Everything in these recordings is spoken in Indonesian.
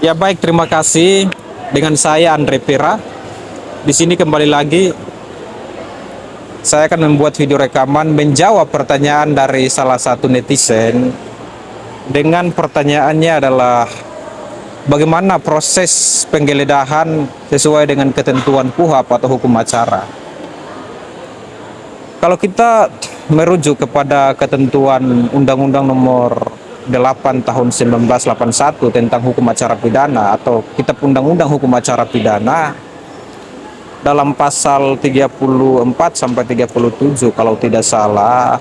Ya baik, terima kasih. Dengan saya Andre Pira. Di sini kembali lagi saya akan membuat video rekaman menjawab pertanyaan dari salah satu netizen. Dengan pertanyaannya adalah bagaimana proses penggeledahan sesuai dengan ketentuan KUHP atau hukum acara. Kalau kita merujuk kepada ketentuan Undang-Undang Nomor 8 tahun 1981 tentang hukum acara pidana atau Kitab Undang-Undang Hukum Acara Pidana, dalam pasal 34 sampai 37 kalau tidak salah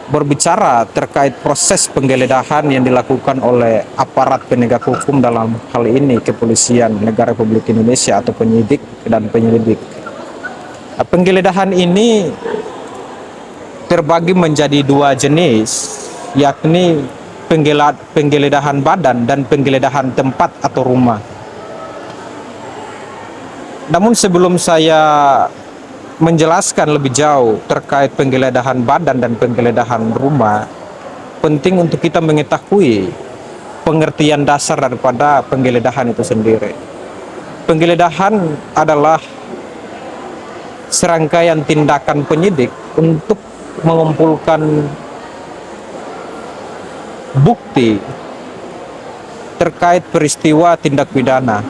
berbicara terkait proses penggeledahan yang dilakukan oleh aparat penegak hukum, dalam hal ini Kepolisian Negara Republik Indonesia atau penyidik dan penyelidik. Nah, penggeledahan ini terbagi menjadi dua jenis, yakni penggeledahan badan dan penggeledahan tempat atau rumah. Namun sebelum saya menjelaskan lebih jauh terkait penggeledahan badan dan penggeledahan rumah, penting untuk kita mengetahui pengertian dasar daripada penggeledahan itu sendiri. Penggeledahan adalah serangkaian tindakan penyidik untuk mengumpulkan bukti terkait peristiwa tindak pidana.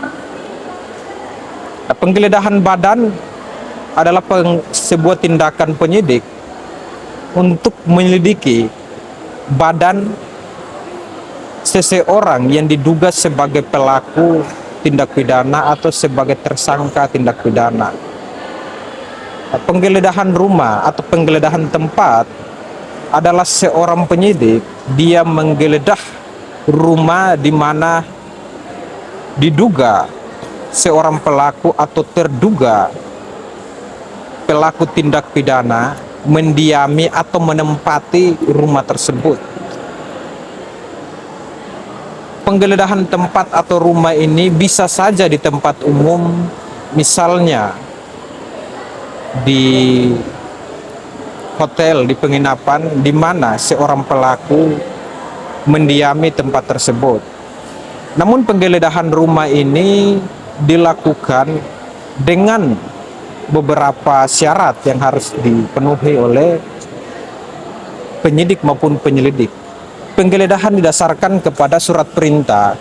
Penggeledahan badan adalah sebuah tindakan penyidik untuk menyelidiki badan seseorang yang diduga sebagai pelaku tindak pidana atau sebagai tersangka tindak pidana. Penggeledahan rumah atau penggeledahan tempat adalah seorang penyidik, dia menggeledah rumah di mana diduga seorang pelaku atau terduga pelaku tindak pidana mendiami atau menempati rumah tersebut. Penggeledahan tempat atau rumah ini bisa saja di tempat umum, misalnya di hotel, di penginapan di mana seorang pelaku mendiami tempat tersebut. Namun penggeledahan rumah ini dilakukan dengan beberapa syarat yang harus dipenuhi oleh penyidik maupun penyelidik. Penggeledahan didasarkan kepada surat perintah,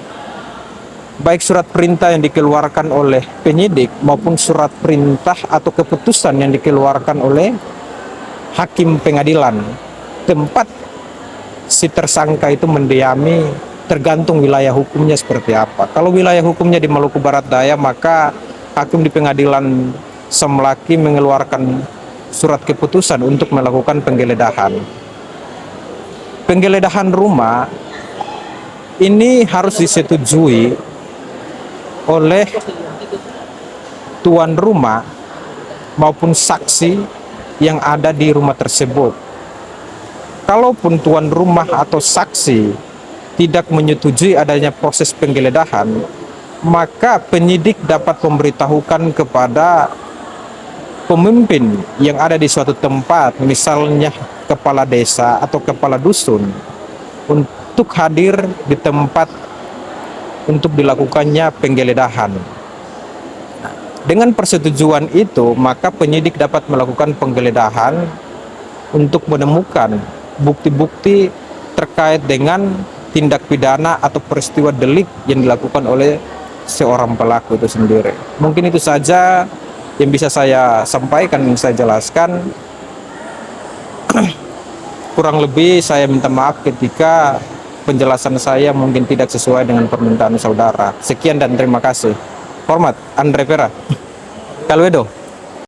baik surat perintah yang dikeluarkan oleh penyidik maupun surat perintah atau keputusan yang dikeluarkan oleh hakim pengadilan tempat si tersangka itu mendiami, tergantung wilayah hukumnya seperti apa. Kalau wilayah hukumnya di Maluku Barat Daya, maka hakim di pengadilan Semlaki mengeluarkan surat keputusan untuk melakukan penggeledahan. Penggeledahan rumah ini harus disetujui oleh tuan rumah maupun saksi yang ada di rumah tersebut. Kalaupun tuan rumah atau saksi tidak menyetujui adanya proses penggeledahan, maka penyidik dapat memberitahukan kepada pemimpin yang ada di suatu tempat, misalnya kepala desa atau kepala dusun, untuk hadir di tempat untuk dilakukannya penggeledahan. Dengan persetujuan itu, maka penyidik dapat melakukan penggeledahan untuk menemukan bukti-bukti terkait dengan tindak pidana atau peristiwa delik yang dilakukan oleh seorang pelaku itu sendiri. Mungkin itu saja yang bisa saya sampaikan, yang saya jelaskan. Kurang lebih saya minta maaf ketika penjelasan saya mungkin tidak sesuai dengan permintaan saudara. Sekian dan terima kasih. Hormat, Andre Pera. Kalwedo.